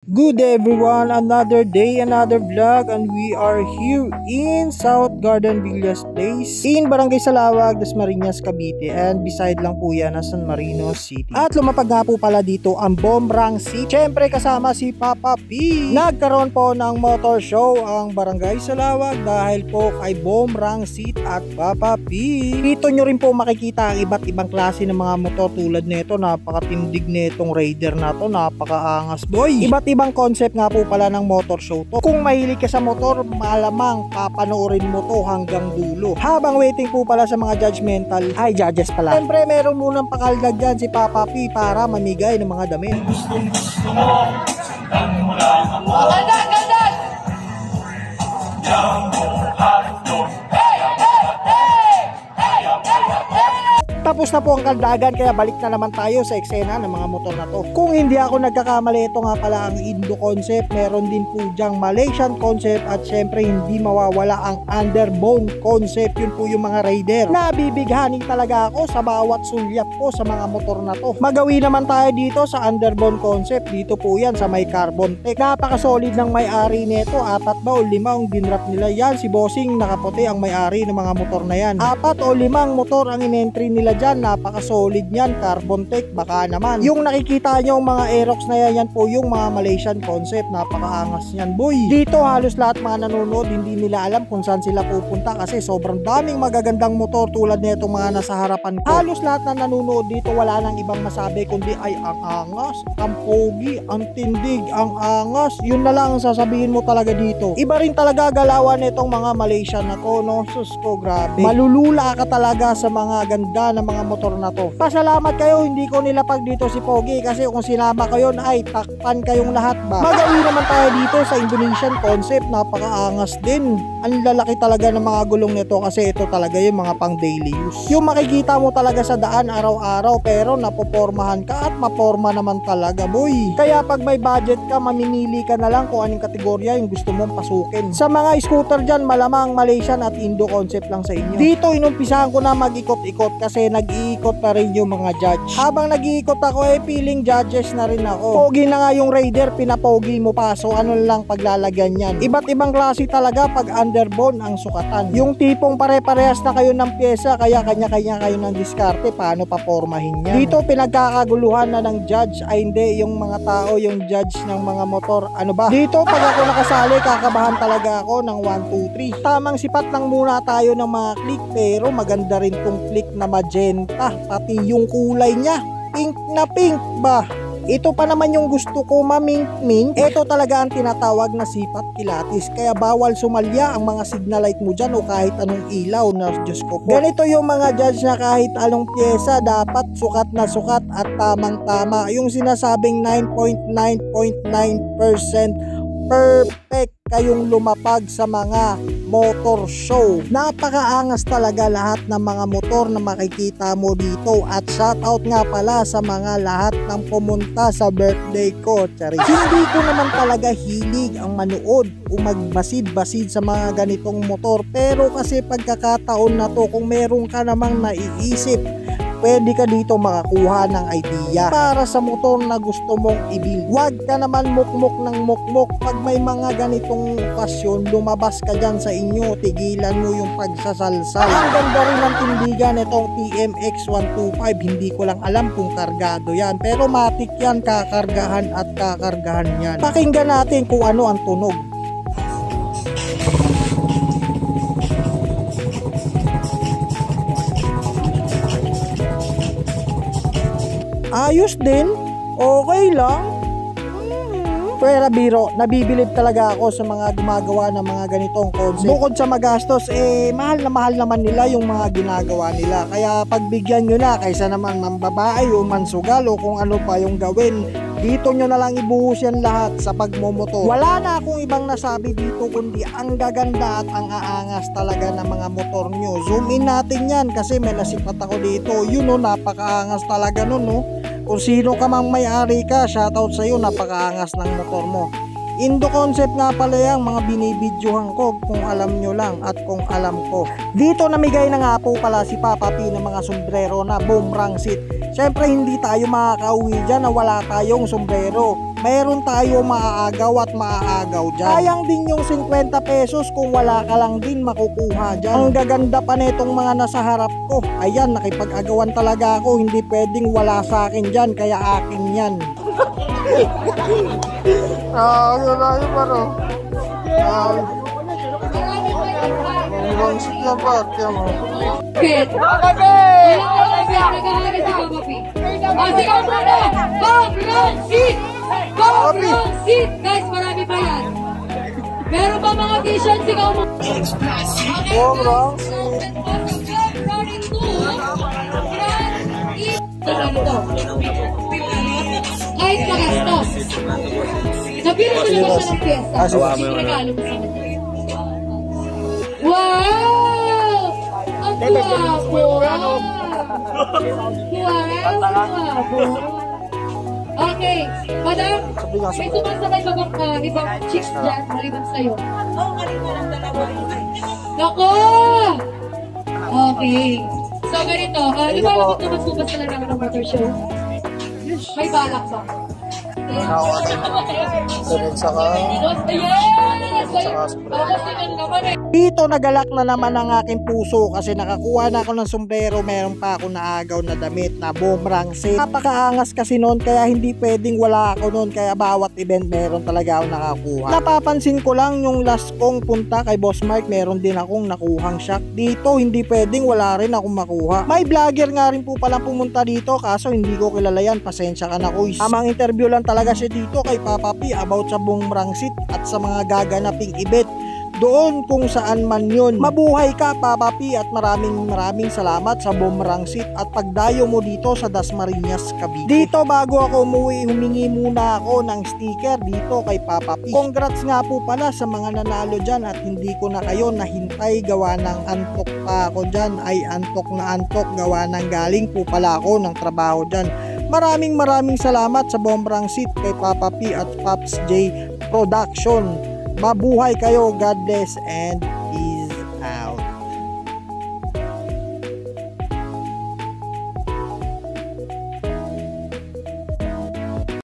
Good day everyone, another day, another vlog, and we are here in South Garden Villas Place in Barangay Salawag, Dasmariñas, Cavite, and beside lang po yan na San Marino City. At lumapag nga po pala dito ang Bombrang City, syempre kasama si Papa P. Nagkaroon po ng motor show ang Barangay Salawag dahil po kay Bombrang City at Papa P. Dito nyo rin po makikita ang iba't ibang klase ng mga motor tulad nito. Napakatindig netong Raider na to, napakaangas boy. Iba't ibang concept nga po pala ng motor show to. Kung mahilig ka sa motor, malamang papanoorin mo to hanggang dulo. Habang waiting po pala sa mga judges pala. Siyempre meron munang pakaldag dyan si Papa P para mamigay ng mga damit. Gusto mo, sundan mo lang ako. Ganda! Yang mo hardon. Tapos na po ang kaldagan, kaya balik na naman tayo sa eksena ng mga motor na to. Kung hindi ako nagkakamali, ito nga pala ang Indo concept. Meron din po dyang Malaysian concept at syempre hindi mawawala ang underbone concept. Yun po yung mga Raider. Nabibighanin talaga ako sa bawat sulyap po sa mga motor na to. Magawi naman tayo dito sa underbone concept. Dito po yan sa may carbon tech. Napaka-solid ng may-ari nito. 4 ba o 5 ang dinrap nila yan. Si Bossing nakaputi ang may-ari ng mga motor na yan. 4 o 5 motor ang in-entry nila dyan, napaka-solid niyan, carbon tech, baka naman. Yung nakikita nyo mga Aerox na yan, yan po yung mga Malaysian concept, napaka-angas niyan boy. Dito halos lahat mga nanonood, hindi nila alam kung saan sila pupunta kasi sobrang daming magagandang motor tulad nitong mga nasa harapan ko. Halos lahat na nanonood dito, wala nang ibang masabi kundi ay ang angas, ang pogi, ang tindig, ang angas. Yun na lang ang sasabihin mo talaga dito. Iba rin talaga galawan nitong mga Malaysian na to, no? Sus ko, grabe. Malulula ka talaga sa mga ganda ng mga motor na to. Pasalamat kayo hindi ko nilapag dito si Pogi kasi kung sinama ko yun ay takpan kayong lahat ba. Magawi naman tayo dito sa Indonesian concept, napakaangas din. Ang lalaki talaga ng mga gulong nito kasi ito talaga yung mga pang daily use. Yung makikita mo talaga sa daan araw-araw pero napopormahan ka at maporma naman talaga boy. Kaya pag may budget ka, mamimili ka na lang kung anong kategorya yung gusto mong pasukin. Sa mga scooter dyan, malamang Malaysian at Indo concept lang sa inyo. Dito inumpisahan ko na mag-ikot-ikot kasi nag-iikot na rin yung mga judge. Habang nag-iikot ako feeling judges na rin ako. Pogi na nga yung Raider, pinapogi mo pa. So ano lang paglalagyan yan. Iba't ibang klase talaga pag underbone ang sukatan. Yung tipong pare-parehas na kayo ng pyesa kaya kanya-kanya kayo ng diskarte paano papormahin yan. Dito pinagkakaguluhan na ng judge ay hindi yung mga tao yung judge ng mga motor. Ano ba? Dito pag ako nakasali kakabahan talaga ako ng 1, 2, 3. Tamang sipat lang muna tayo ng mga click pero maganda rin tong click na magenta. Pati yung kulay niya, pink na pink ba? Ito pa naman yung gusto ko mamink-mink. Ito talaga ang tinatawag na sipat kilatis. Kaya bawal sumalya ang mga signal light mo dyan o kahit anong ilaw na Diyos ko po. Ganito yung mga judge na kahit anong pyesa dapat sukat na sukat at tamang-tama. Yung sinasabing 9.9.9% perfect kayong lumapag sa mga motor show. Napakaangas talaga lahat ng mga motor na makikita mo dito at shoutout nga pala sa mga lahat ng pumunta sa birthday ko. Charis. Hindi ko naman talaga hilig ang manood o magbasid-basid sa mga ganitong motor pero kasi pagkakataon na to kung meron ka namang naiisip pwede ka dito makakuha ng idea para sa motor na gusto mong i-build. Huwag ka naman mukmok ng mukmok. Pag may mga ganitong okasyon, lumabas ka dyan sa inyo, tigilan mo yung pagsasalsal. Ang ganda rin ng tindigan itong TMX 125. Hindi ko lang alam kung kargado yan. Pero matik yan, kakargahan at kakargahan yan. Pakinggan natin kung ano ang tunog. Ayos din, okay lang. Pero biro, nabibilib talaga ako sa mga gumagawa ng mga ganitong concept. Bukod sa magastos, mahal na mahal naman nila yung mga ginagawa nila. Kaya pagbigyan nyo na, kaysa naman mambabae o mansugal o kung ano pa yung gawin, dito nyo na lang ibuhos yan lahat sa pagmomotor. Wala na akong ibang nasabi dito kundi ang gaganda at ang aangas talaga ng mga motor nyo. Zoom in natin yan kasi may nasipat ako dito. Yun o, napakaangas talaga nun o. Kung sino ka mang may-ari ka, shoutout sa'yo, napakaangas ng motor mo. Indo concept nga pala yung mga binibidyohan ko kung alam nyo lang at kung alam ko. Dito namigay na nga po pala si Papa P ng mga sombrero na Bombrang Seat. Siyempre hindi tayo makakauwi dyan na wala tayong sombrero. mayroon tayo maaagaw at maaagaw dyan. Sayang din yung 50 pesos kung wala ka lang din makukuha dyan. Ang gaganda pa netong mga nasa harap ko. Ayan, nakipag-agawan talaga ako. Hindi pwedeng wala sa akin dyan, kaya akin yan. Yun paro. Bangsit lang ba? Kaya mo. Pit. Naghahagas si Papa P. Sigaw mo na! Bob Wrong Seat! Bob Wrong Seat! Guys, marami pa yan. Meron pa mga t-shirt, sigaw mo. Bob Wrong Seat. Kahit magastos. Nabili mo naman siya ng piyesta. Yung regalo mo sa kanya. Wow! Ang guwapo! Guwapo! Okay, madam, may sumasabay ba bang ibang chicks dyan maliban sa'yo? Oo, kanina lang dalawa. Nako! Okay. So, ganito. Di ba alam naman po ba sila naman ng motor show? May balak ba? Dito nagalak na naman ang aking puso kasi nakakuha na ako ng sombrero, meron pa ako naagaw na damit na boomerang set. Napakaangas kasi noon kaya hindi pwedeng wala ako noon, kaya bawat event meron talaga ako nakakuha. Napapansin ko lang yung last kong punta kay Boss Mark, meron din akong nakuhang shock. Dito hindi pwedeng wala rin akong makuha. May vlogger nga rin po palang pumunta dito kaso hindi ko kilala yan, pasensya ka na kuys. Amang interview lang talaga siya dito kay Papa P about sa boomerang seat at sa mga gaganaping event doon kung saan man yun. Mabuhay ka Papa P at maraming salamat sa boomerang seat at pagdayo mo dito sa Dasmariñas, Cavite. Dito bago ako umuwi, humingi muna ako ng sticker dito kay Papa P. Congrats nga po pala sa mga nanalo dyan at hindi ko na kayo nahintay, gawa ng antok pa ako dyan. Ay antok na antok, gawa ng galing po pala ako ng trabaho dyan. Maraming salamat sa boomerang seat kay Papa P at Pops J Production. Mabuhay kayo, God bless, and